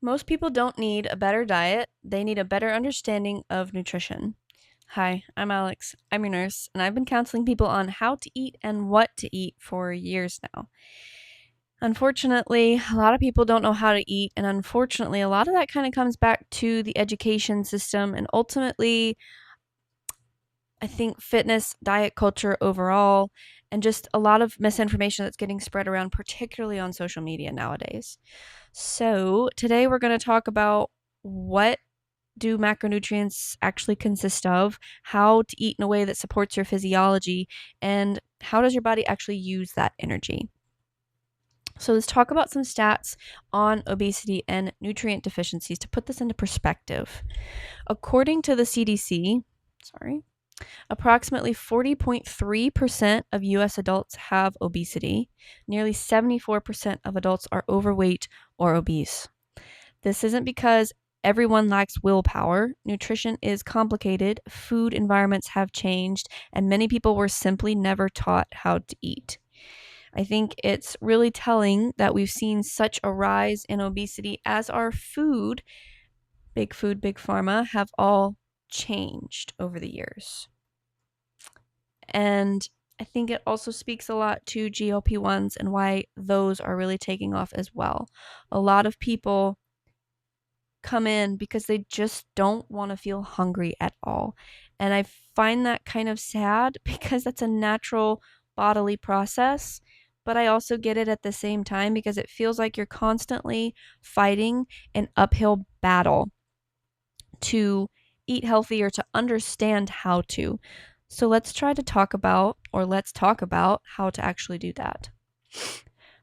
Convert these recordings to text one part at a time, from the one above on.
Most people don't need a better diet, they need a better understanding of nutrition. Hi, I'm Alex. I'm your nurse, and I've been counseling people on how to eat and what to eat for years now. Unfortunately, a lot of people don't know how to eat, and unfortunately, a lot of that kind of comes back to the education system and ultimately, I think, fitness, diet culture overall, and just a lot of misinformation that's getting spread around, particularly on social media nowadays. So, today we're going to talk about what do macronutrients actually consist of, how to eat in a way that supports your physiology, and how does your body actually use that energy. So let's talk about some stats on obesity and nutrient deficiencies to put this into perspective. According to the CDC, approximately 40.3% of US adults have obesity. Nearly 74% of adults are overweight or obese. This isn't because everyone lacks willpower. Nutrition is complicated, food environments have changed, and many people were simply never taught how to eat. I think it's really telling that we've seen such a rise in obesity as our food, big pharma, have all changed over the years. And I think it also speaks a lot to GLP-1s and why those are really taking off as well. A lot of people come in because they just don't want to feel hungry at all. And I find that kind of sad because that's a natural bodily process. But I also get it at the same time because it feels like you're constantly fighting an uphill battle to eat healthy or to understand how to. So let's talk about how to actually do that.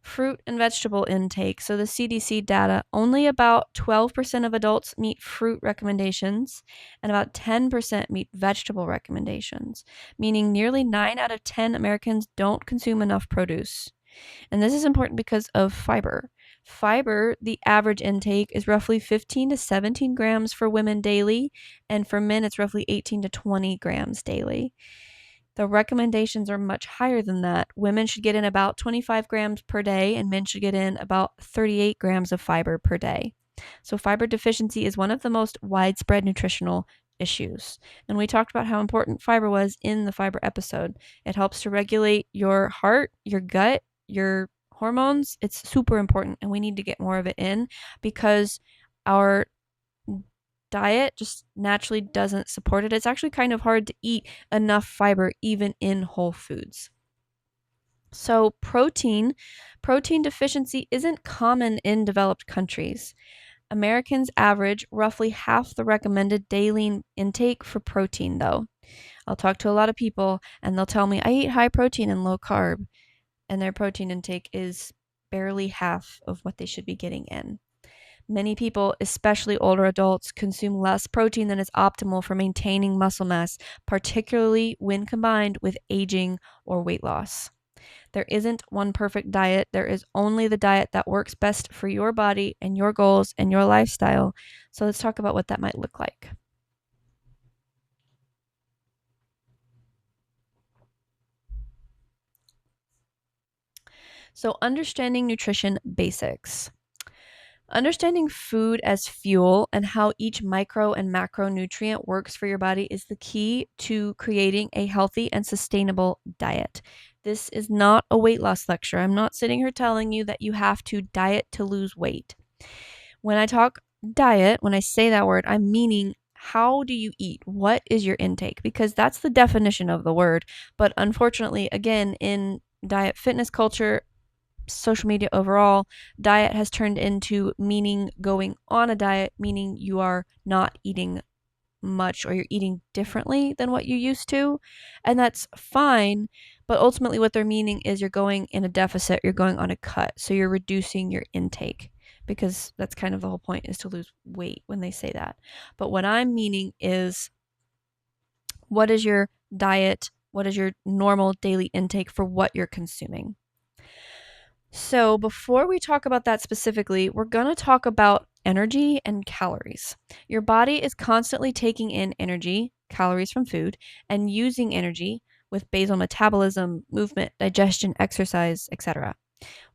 Fruit and vegetable intake. So the CDC data, only about 12% of adults meet fruit recommendations and about 10% meet vegetable recommendations, meaning nearly 9 out of 10 Americans don't consume enough produce. And this is important because of fiber. Fiber, the average intake is roughly 15 to 17 grams for women daily, and for men it's roughly 18 to 20 grams daily. The recommendations are much higher than that. Women should get in about 25 grams per day, and men should get in about 38 grams of fiber per day. So fiber deficiency is one of the most widespread nutritional issues. And we talked about how important fiber was in the fiber episode. It helps to regulate your heart, your gut, your hormones. It's super important, and we need to get more of it in because our diet just naturally doesn't support it. It's actually kind of hard to eat enough fiber even in whole foods. So protein deficiency isn't common in developed countries. Americans average roughly half the recommended daily intake for protein though. I'll talk to a lot of people and they'll tell me I eat high protein and low carb, and their protein intake is barely half of what they should be getting in. Many people, especially older adults, consume less protein than is optimal for maintaining muscle mass, particularly when combined with aging or weight loss. There isn't one perfect diet. There is only the diet that works best for your body and your goals and your lifestyle. So let's talk about what that might look like. So understanding nutrition basics. Understanding food as fuel and how each micro and macronutrient works for your body is the key to creating a healthy and sustainable diet. This is not a weight loss lecture. I'm not sitting here telling you that you have to diet to lose weight. When I talk diet, when I say that word, I'm meaning how do you eat? What is your intake? Because that's the definition of the word. But unfortunately, again, in diet fitness culture, social media overall, diet has turned into meaning going on a diet, meaning you are not eating much or you're eating differently than what you used to. And that's fine. But ultimately, what they're meaning is you're going in a deficit, you're going on a cut. So you're reducing your intake because that's kind of the whole point, is to lose weight when they say that. But what I'm meaning is, what is your diet? What is your normal daily intake for what you're consuming? So before we talk about that specifically, we're going to talk about energy and calories. Your body is constantly taking in energy, calories from food, and using energy with basal metabolism, movement, digestion, exercise, etc.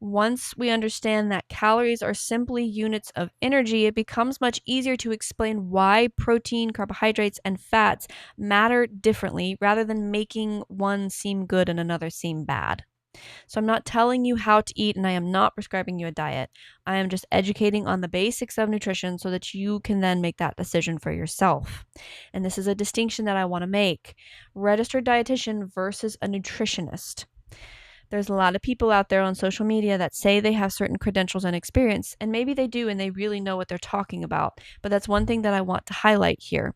Once we understand that calories are simply units of energy, it becomes much easier to explain why protein, carbohydrates, and fats matter differently rather than making one seem good and another seem bad. So I'm not telling you how to eat, and I am not prescribing you a diet. I am just educating on the basics of nutrition so that you can then make that decision for yourself. And this is a distinction that I want to make. Registered dietitian versus a nutritionist. There's a lot of people out there on social media that say they have certain credentials and experience, and maybe they do and they really know what they're talking about. But that's one thing that I want to highlight here.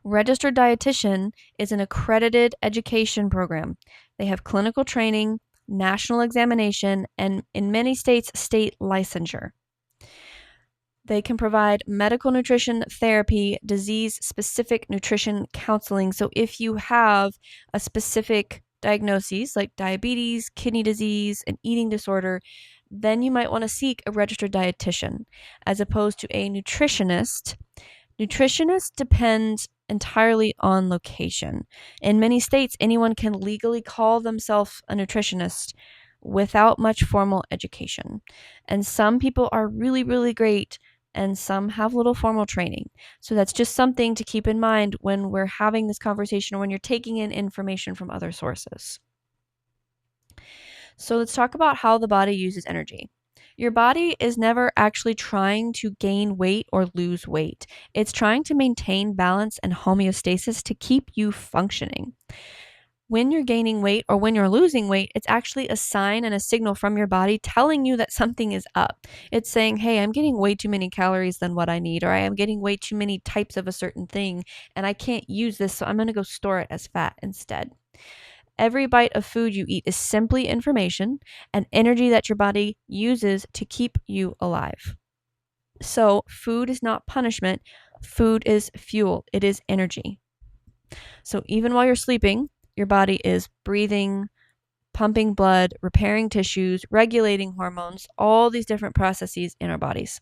Registered dietitian is an accredited education program. They have clinical training, national examination, and in many states, state licensure. They can provide medical nutrition therapy, disease-specific nutrition counseling. So if you have a specific diagnoses like diabetes, kidney disease, an eating disorder, then you might want to seek a registered dietitian as opposed to a nutritionist. Nutritionists depend entirely on location. In many states, anyone can legally call themselves a nutritionist without much formal education. And some people are really, really great, and some have little formal training. So that's just something to keep in mind when we're having this conversation or when you're taking in information from other sources. So let's talk about how the body uses energy. Your body is never actually trying to gain weight or lose weight. It's trying to maintain balance and homeostasis to keep you functioning. When you're gaining weight or when you're losing weight, it's actually a sign and a signal from your body telling you that something is up. It's saying, hey, I'm getting way too many calories than what I need, or I am getting way too many types of a certain thing, and I can't use this, so I'm going to go store it as fat instead. Every bite of food you eat is simply information and energy that your body uses to keep you alive. So, food is not punishment. Food is fuel. It is energy. So, even while you're sleeping, your body is breathing, pumping blood, repairing tissues, regulating hormones, all these different processes in our bodies.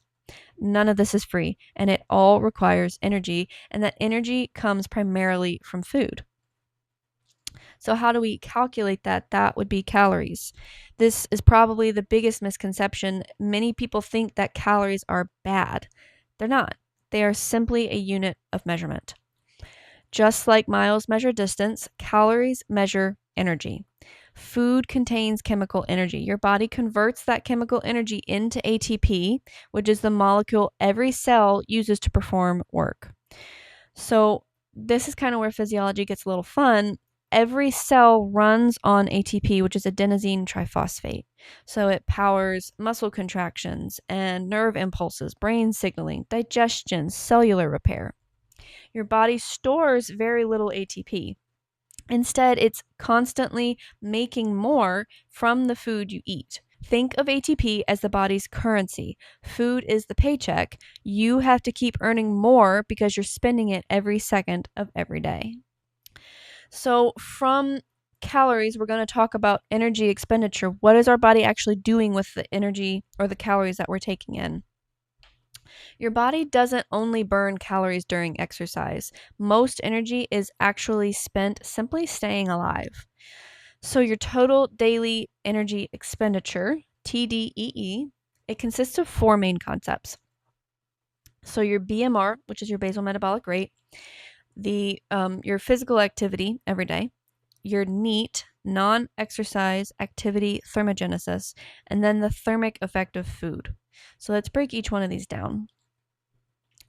None of this is free, and it all requires energy, and that energy comes primarily from food. So how do we calculate that? That would be calories. This is probably the biggest misconception. Many people think that calories are bad. They're not. They are simply a unit of measurement. Just like miles measure distance, calories measure energy. Food contains chemical energy. Your body converts that chemical energy into ATP, which is the molecule every cell uses to perform work. So this is kind of where physiology gets a little fun. Every cell runs on ATP, which is adenosine triphosphate. So it powers muscle contractions and nerve impulses, brain signaling, digestion, cellular repair. Your body stores very little ATP. Instead, it's constantly making more from the food you eat. Think of ATP as the body's currency. Food is the paycheck. You have to keep earning more because you're spending it every second of every day. So from calories, we're going to talk about energy expenditure. What is our body actually doing with the energy or the calories that we're taking in? Your body doesn't only burn calories during exercise. Most energy is actually spent simply staying alive. So your total daily energy expenditure, TDEE, it consists of four main concepts. So your BMR, which is your basal metabolic rate, your physical activity every day, your NEAT, non-exercise activity thermogenesis, and then the thermic effect of food. So let's break each one of these down.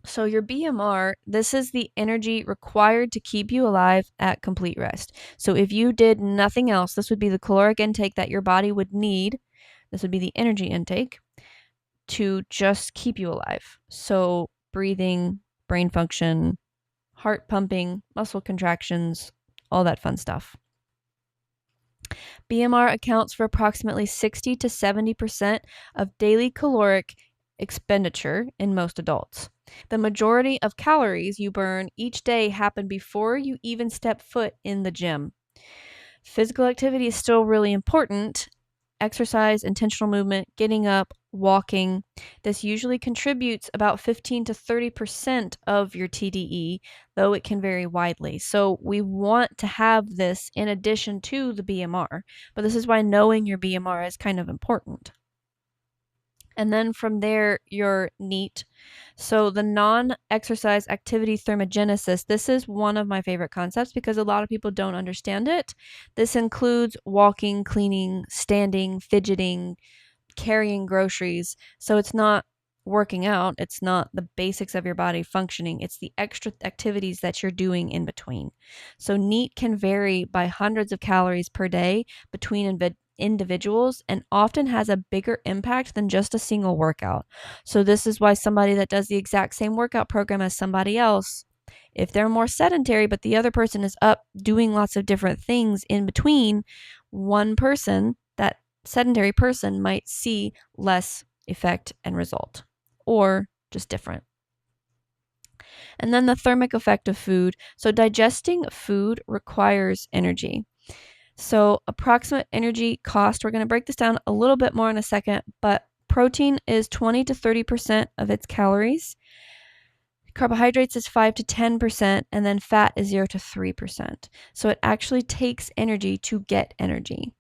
So your BMR, this is the energy required to keep you alive at complete rest. So if you did nothing else, this would be the caloric intake that your body would need. This would be the energy intake to just keep you alive. So breathing, brain function, heart pumping, muscle contractions, all that fun stuff. BMR accounts for approximately 60 to 70% of daily caloric expenditure in most adults. The majority of calories you burn each day happen before you even step foot in the gym. Physical activity is still really important, exercise, intentional movement, getting up, walking. This usually contributes about 15 to 30% of your TDE, though it can vary widely. So we want to have this in addition to the BMR, but this is why knowing your BMR is kind of important. And then from there, your NEAT. So the non-exercise activity thermogenesis, this is one of my favorite concepts because a lot of people don't understand it. This includes walking, cleaning, standing, fidgeting, carrying groceries. So it's not working out. It's not the basics of your body functioning. It's the extra activities that you're doing in between. So NEAT can vary by hundreds of calories per day between individuals and often has a bigger impact than just a single workout. So this is why somebody that does the exact same workout program as somebody else, if they're more sedentary, but the other person is up doing lots of different things in between, one person, that sedentary person, might see less effect and result, or just different. And then the thermic effect of food. So digesting food requires energy. So approximate energy cost, we're going to break this down a little bit more in a second, but protein is 20 to 30% of its calories. Carbohydrates is 5 to 10%, and then fat is 0 to 3%. So it actually takes energy to get energy.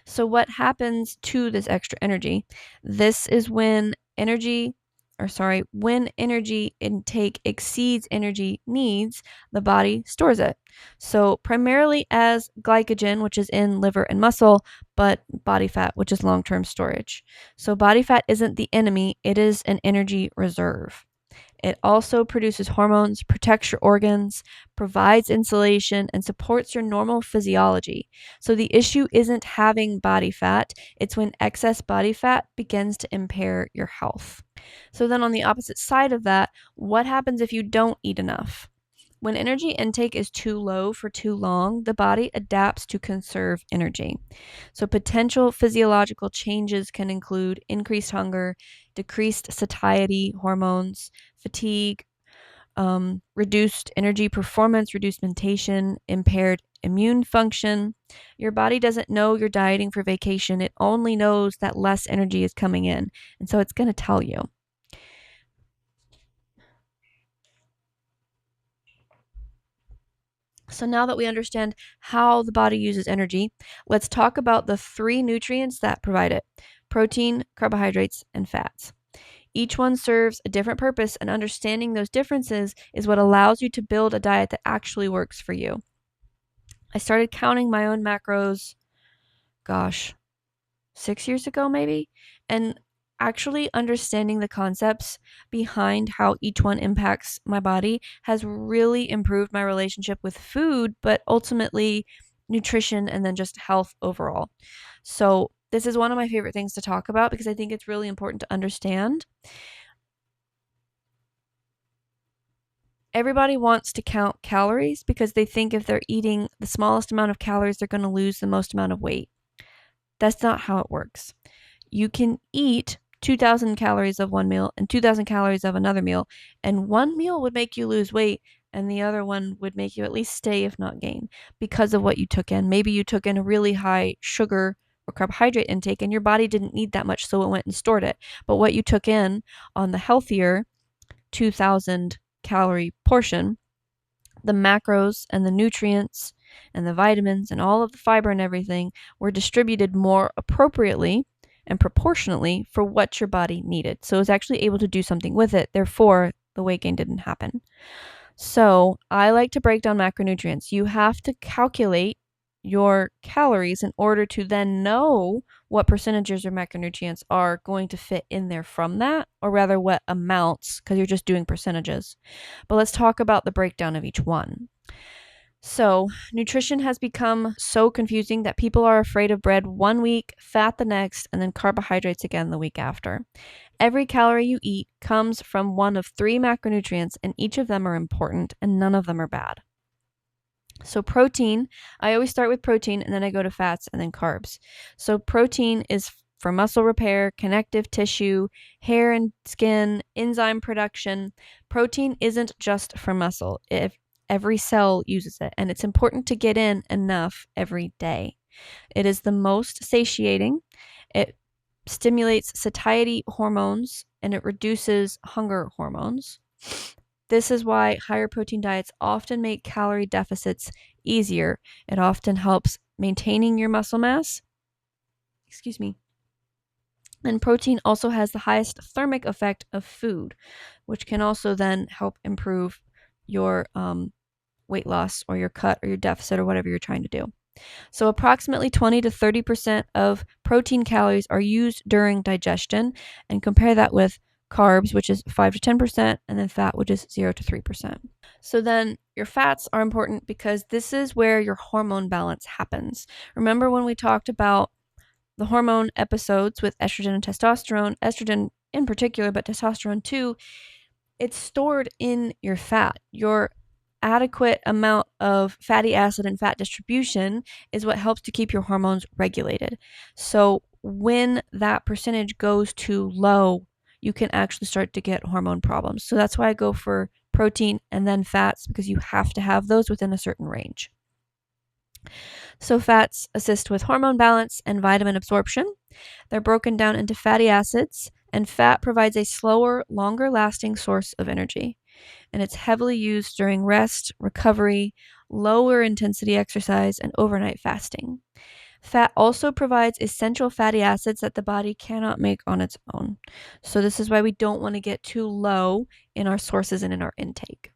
So what happens to this extra energy? This is when energy intake exceeds energy needs, the body stores it. So primarily as glycogen, which is in liver and muscle, but body fat, which is long-term storage. So body fat isn't the enemy, it is an energy reserve. It also produces hormones, protects your organs, provides insulation, and supports your normal physiology. So the issue isn't having body fat, it's when excess body fat begins to impair your health. So then on the opposite side of that, what happens if you don't eat enough? When energy intake is too low for too long, the body adapts to conserve energy. So potential physiological changes can include increased hunger, decreased satiety hormones, fatigue, reduced energy performance, reduced mentation, impaired immune function. Your body doesn't know you're dieting for vacation. It only knows that less energy is coming in, and so it's going to tell you. So now that we understand how the body uses energy, let's talk about the 3 nutrients that provide it: protein, carbohydrates, and fats. Each one serves a different purpose, and understanding those differences is what allows you to build a diet that actually works for you. I started counting my own macros, 6 years ago maybe, and actually understanding the concepts behind how each one impacts my body has really improved my relationship with food, but ultimately nutrition and then just health overall. So this is one of my favorite things to talk about because I think it's really important to understand. Everybody wants to count calories because they think if they're eating the smallest amount of calories, they're going to lose the most amount of weight. That's not how it works. You can eat 2,000 calories of one meal and 2,000 calories of another meal, and one meal would make you lose weight and the other one would make you at least stay, if not gain, because of what you took in. Maybe you took in a really high sugar or carbohydrate intake and your body didn't need that much, so it went and stored it. But what you took in on the healthier 2,000 calorie portion, the macros and the nutrients and the vitamins and all of the fiber and everything were distributed more appropriately and proportionately for what your body needed. So it was actually able to do something with it. Therefore, the weight gain didn't happen. So I like to break down macronutrients. You have to calculate your calories in order to then know what percentages your macronutrients are going to fit in there from that, or rather what amounts, because you're just doing percentages. But let's talk about the breakdown of each one. So nutrition has become so confusing that people are afraid of bread one week, fat the next, and then carbohydrates again the week after. Every calorie you eat comes from one of 3 macronutrients, and each of them are important, and none of them are bad. So protein, I always start with protein, and then I go to fats, and then carbs. So protein is for muscle repair, connective tissue, hair and skin, enzyme production. Protein isn't just for muscle. Every cell uses it, and it's important to get in enough every day. It is the most satiating. It stimulates satiety hormones and it reduces hunger hormones. This is why higher protein diets often make calorie deficits easier. It often helps maintaining your muscle mass. Excuse me. And protein also has the highest thermic effect of food, which can also then help improve your weight loss or your cut or your deficit or whatever you're trying to do. So approximately 20 to 30% of protein calories are used during digestion, and compare that with carbs, which is 5 to 10%, and then fat, which is 0 to 3%. So then your fats are important because this is where your hormone balance happens. Remember when we talked about the hormone episodes with estrogen and testosterone, estrogen in particular, but testosterone too, it's stored in your fat. Your adequate amount of fatty acid and fat distribution is what helps to keep your hormones regulated. So when that percentage goes too low, you can actually start to get hormone problems. So that's why I go for protein and then fats, because you have to have those within a certain range. So fats assist with hormone balance and vitamin absorption. They're broken down into fatty acids, and fat provides a slower, longer lasting source of energy. And it's heavily used during rest, recovery, lower intensity exercise, and overnight fasting. Fat also provides essential fatty acids that the body cannot make on its own. So this is why we don't want to get too low in our sources and in our intake.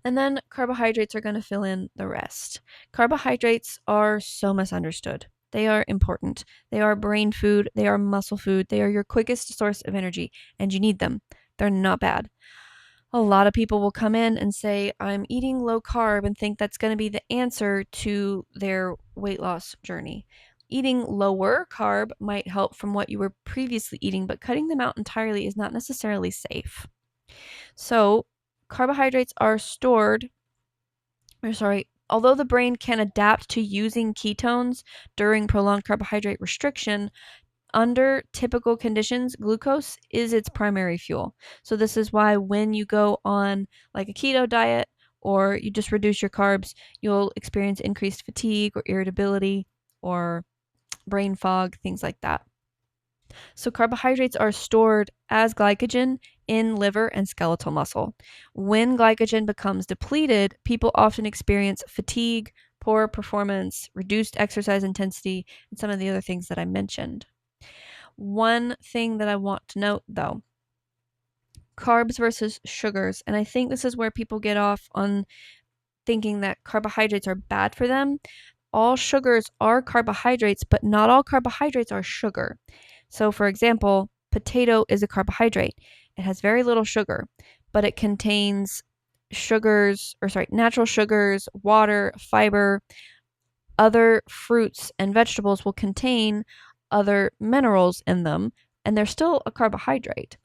And then carbohydrates are going to fill in the rest. Carbohydrates are so misunderstood. They are important. They are brain food. They are muscle food. They are your quickest source of energy, and you need them. They're not bad. A lot of people will come in and say, I'm eating low carb, and think that's going to be the answer to their weight loss journey. Eating lower carb might help from what you were previously eating, but cutting them out entirely is not necessarily safe. So, carbohydrates are although the brain can adapt to using ketones during prolonged carbohydrate restriction, under typical conditions, glucose is its primary fuel. So this is why when you go on like a keto diet or you just reduce your carbs, you'll experience increased fatigue or irritability or brain fog, things like that. So carbohydrates are stored as glycogen in liver and skeletal muscle. When glycogen becomes depleted, people often experience fatigue, poor performance, reduced exercise intensity, and some of the other things that I mentioned. One thing that I want to note though, carbs versus sugars, and I think this is where people get off on thinking that carbohydrates are bad for them. All sugars are carbohydrates, but not all carbohydrates are sugar. So for example, potato is a carbohydrate. It has very little sugar, but it contains natural sugars, water, fiber. Other fruits and vegetables will contain other minerals in them, and they're still a carbohydrate.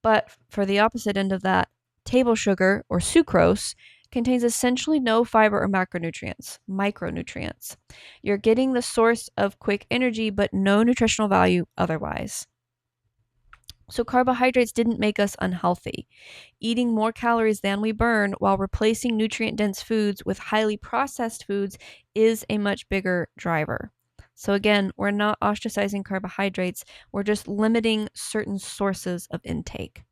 But for the opposite end of that, table sugar or sucrose contains essentially no fiber or micronutrients. You're getting the source of quick energy, but no nutritional value otherwise. So carbohydrates didn't make us unhealthy. Eating more calories than we burn while replacing nutrient-dense foods with highly processed foods is a much bigger driver. So again, we're not ostracizing carbohydrates, we're just limiting certain sources of intake.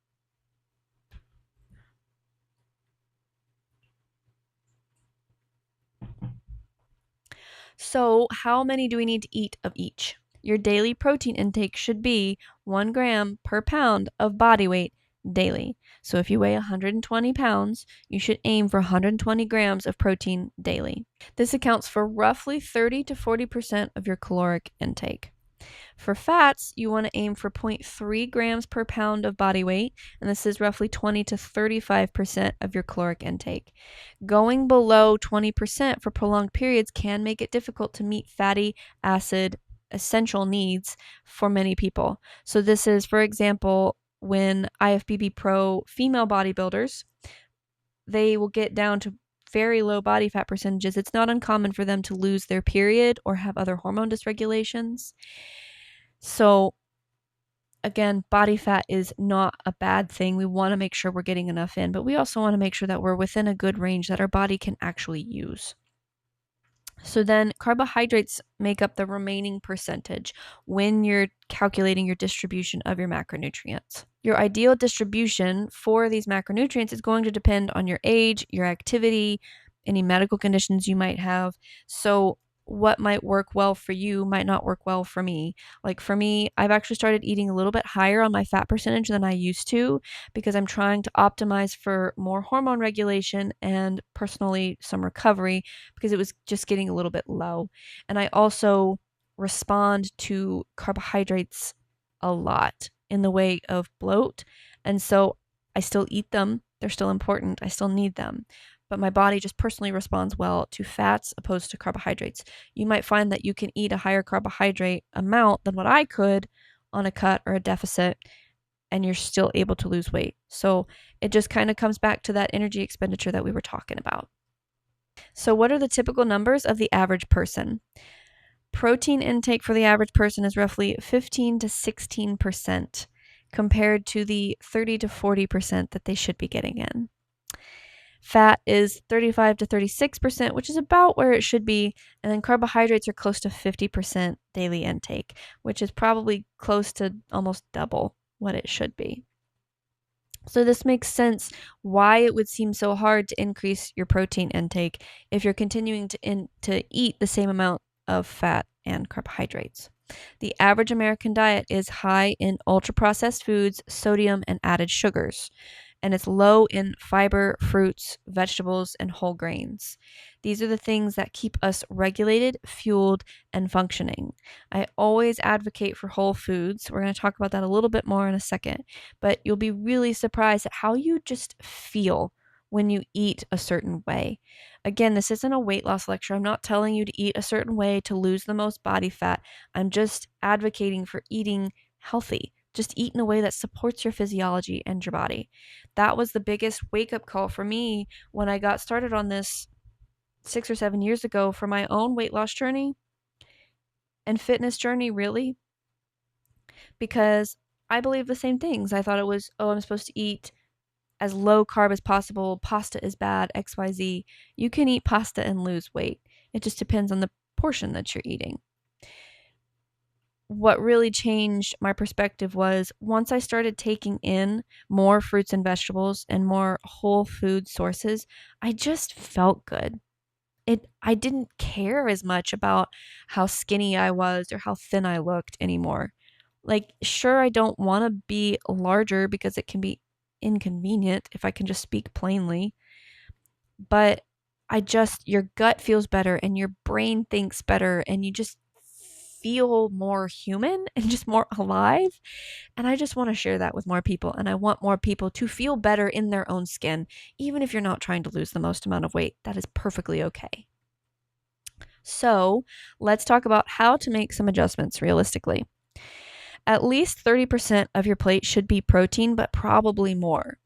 So how many do we need to eat of each? Your daily protein intake should be 1 gram per pound of body weight daily. So if you weigh 120 pounds, you should aim for 120 grams of protein daily. This accounts for roughly 30 to 40% of your caloric intake. For fats, you want to aim for 0.3 grams per pound of body weight, and this is roughly 20 to 35% of your caloric intake. Going below 20% for prolonged periods can make it difficult to meet fatty acid essential needs for many people. So this is, for example, when IFBB Pro female bodybuilders, they will get down to very low body fat percentages. It's not uncommon for them to lose their period or have other hormone dysregulations. So again, body fat is not a bad thing. We want to make sure we're getting enough in, but we also want to make sure that we're within a good range that our body can actually use. So then carbohydrates make up the remaining percentage when you're calculating your distribution of your macronutrients. Your ideal distribution for these macronutrients is going to depend on your age, your activity, any medical conditions you might have. So what might work well for you might not work well for me. Like for me, I've actually started eating a little bit higher on my fat percentage than I used to because I'm trying to optimize for more hormone regulation and personally some recovery because it was just getting a little bit low. And I also respond to carbohydrates a lot in the way of bloat. And so I still eat them. They're still important. I still need them. But my body just personally responds well to fats opposed to carbohydrates. You might find that you can eat a higher carbohydrate amount than what I could on a cut or a deficit, and you're still able to lose weight. So it just kind of comes back to that energy expenditure that we were talking about. So, what are the typical numbers of the average person? Protein intake for the average person is roughly 15 to 16% compared to the 30 to 40% that they should be getting in. Fat is 35 to 36%, which is about where it should be. And then carbohydrates are close to 50% daily intake, which is probably close to almost double what it should be. So this makes sense why it would seem so hard to increase your protein intake if you're continuing to eat the same amount of fat and carbohydrates. The average American diet is high in ultra-processed foods, sodium, and added sugars, and it's low in fiber, fruits, vegetables, and whole grains. These are the things that keep us regulated, fueled, and functioning. I always advocate for whole foods. We're going to talk about that a little bit more in a second, but you'll be really surprised at how you just feel when you eat a certain way. Again, this isn't a weight loss lecture. I'm not telling you to eat a certain way to lose the most body fat. I'm just advocating for eating healthy. Just eat in a way that supports your physiology and your body. That was the biggest wake-up call for me when I got started on this 6 or 7 years ago for my own weight loss journey and fitness journey, really, because I believe the same things. I thought it was, oh, I'm supposed to eat as low carb as possible. Pasta is bad, XYZ. You can eat pasta and lose weight. It just depends on the portion that you're eating. What really changed my perspective was once I started taking in more fruits and vegetables and more whole food sources, I just felt good. I didn't care as much about how skinny I was or how thin I looked anymore. Like, sure, I don't want to be larger because it can be inconvenient if I can just speak plainly, but your gut feels better and your brain thinks better and you just feel more human and just more alive. And I just want to share that with more people. And I want more people to feel better in their own skin, even if you're not trying to lose the most amount of weight. That is perfectly okay. So let's talk about how to make some adjustments realistically. At least 30% of your plate should be protein, but probably more.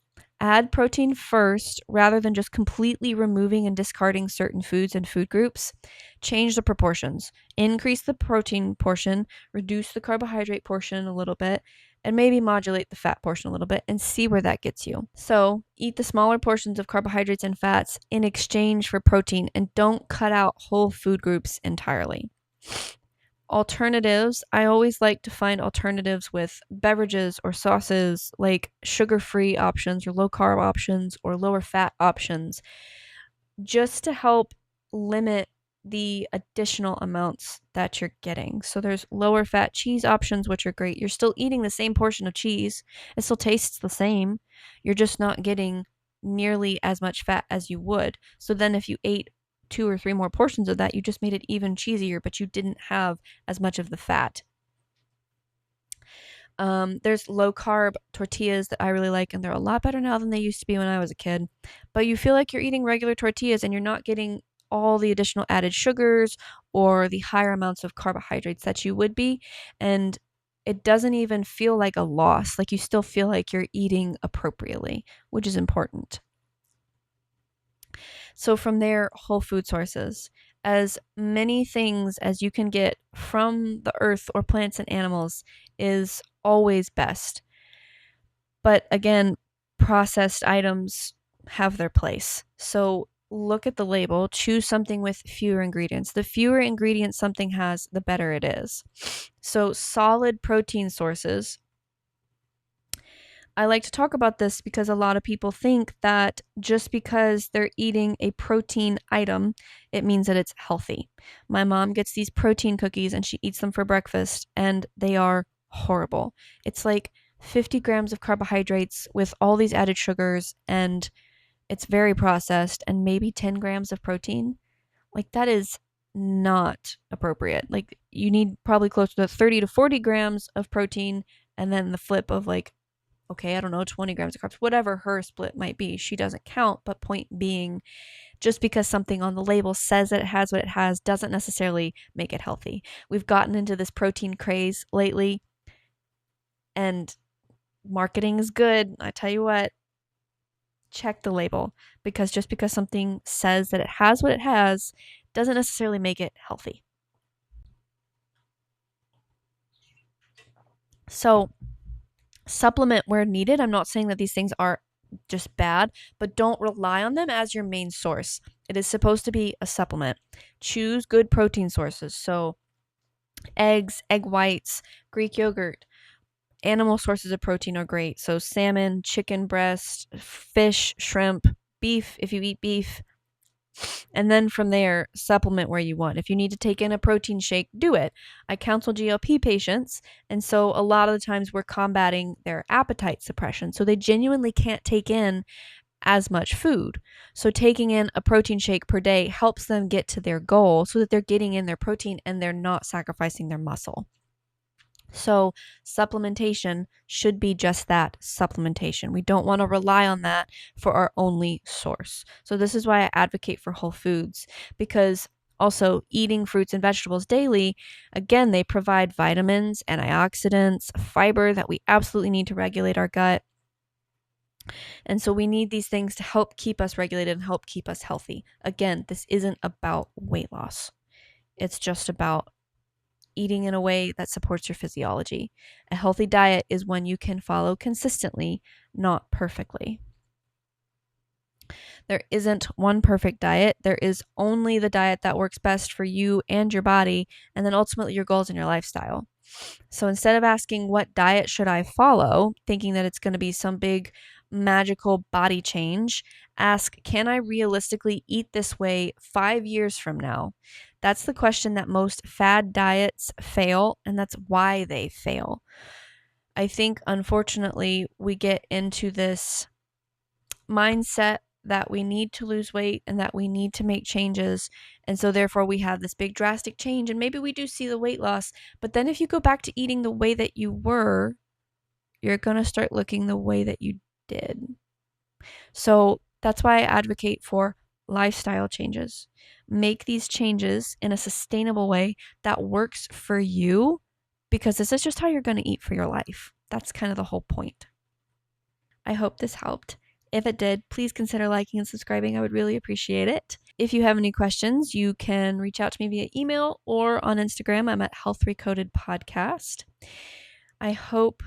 Add protein first rather than just completely removing and discarding certain foods and food groups. Change the proportions. Increase the protein portion, reduce the carbohydrate portion a little bit, and maybe modulate the fat portion a little bit and see where that gets you. So, eat the smaller portions of carbohydrates and fats in exchange for protein and don't cut out whole food groups entirely. Alternatives, I always like to find alternatives with beverages or sauces, like sugar-free options or low-carb options or lower fat options, just to help limit the additional amounts that you're getting. So there's lower fat cheese options, which are great. You're still eating the same portion of cheese. It still tastes the same. You're just not getting nearly as much fat as you would. So then if you ate 2 or 3 more portions of that, you just made it even cheesier, but you didn't have as much of the fat. There's low carb tortillas that I really like, and they're a lot better now than they used to be when I was a kid. But you feel like you're eating regular tortillas and you're not getting all the additional added sugars or the higher amounts of carbohydrates that you would be. And it doesn't even feel like a loss. Like you still feel like you're eating appropriately, which is important. So from there, whole food sources. As many things as you can get from the earth or plants and animals is always best. But again, processed items have their place. So look at the label, choose something with fewer ingredients. The fewer ingredients something has, the better it is. So solid protein sources. I like to talk about this because a lot of people think that just because they're eating a protein item, it means that it's healthy. My mom gets these protein cookies and she eats them for breakfast, and they are horrible. It's like 50 grams of carbohydrates with all these added sugars, and it's very processed, and maybe 10 grams of protein. Like, that is not appropriate. Like, you need probably closer to 30 to 40 grams of protein, and then the flip of like, okay, I don't know, 20 grams of carbs, whatever her split might be. She doesn't count. But point being, just because something on the label says that it has what it has doesn't necessarily make it healthy. We've gotten into this protein craze lately, and marketing is good. I tell you what, check the label, because just because something says that it has what it has doesn't necessarily make it healthy. So, supplement where needed. I'm not saying that these things are just bad, but don't rely on them as your main source. It is supposed to be a supplement. Choose good protein sources. So, eggs, egg whites, Greek yogurt. Animal sources of protein are great. So, salmon, chicken breast, fish, shrimp, beef, if you eat beef. And then from there, supplement where you want. If you need to take in a protein shake, do it. I counsel GLP patients, and so a lot of the times we're combating their appetite suppression. So they genuinely can't take in as much food. So taking in a protein shake per day helps them get to their goal so that they're getting in their protein and they're not sacrificing their muscle. So supplementation should be just that, supplementation. We don't want to rely on that for our only source. So this is why I advocate for whole foods, because also eating fruits and vegetables daily, again, they provide vitamins, antioxidants, fiber that we absolutely need to regulate our gut. And so we need these things to help keep us regulated and help keep us healthy. Again, this isn't about weight loss. It's just about eating in a way that supports your physiology. A healthy diet is one you can follow consistently, not perfectly. There isn't one perfect diet. There is only the diet that works best for you and your body, and then ultimately your goals and your lifestyle. So instead of asking what diet should I follow, thinking that it's going to be some big magical body change, ask, can I realistically eat this way 5 years from now? That's the question that most fad diets fail, and that's why they fail. I think, unfortunately, we get into this mindset that we need to lose weight and that we need to make changes. And so therefore we have this big drastic change, and maybe we do see the weight loss. But then if you go back to eating the way that you were, you're going to start looking the way that you did. So that's why I advocate for lifestyle changes. Make these changes in a sustainable way that works for you, because this is just how you're going to eat for your life. That's kind of the whole point. I hope this helped. If it did, please consider liking and subscribing. I would really appreciate it. If you have any questions, you can reach out to me via email or on Instagram. I'm at Health Recoded Podcast. I hope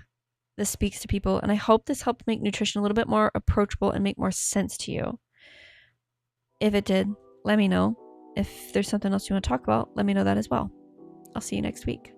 this speaks to people, and I hope this helped make nutrition a little bit more approachable and make more sense to you. If it did, let me know. If there's something else you want to talk about, let me know that as well. I'll see you next week.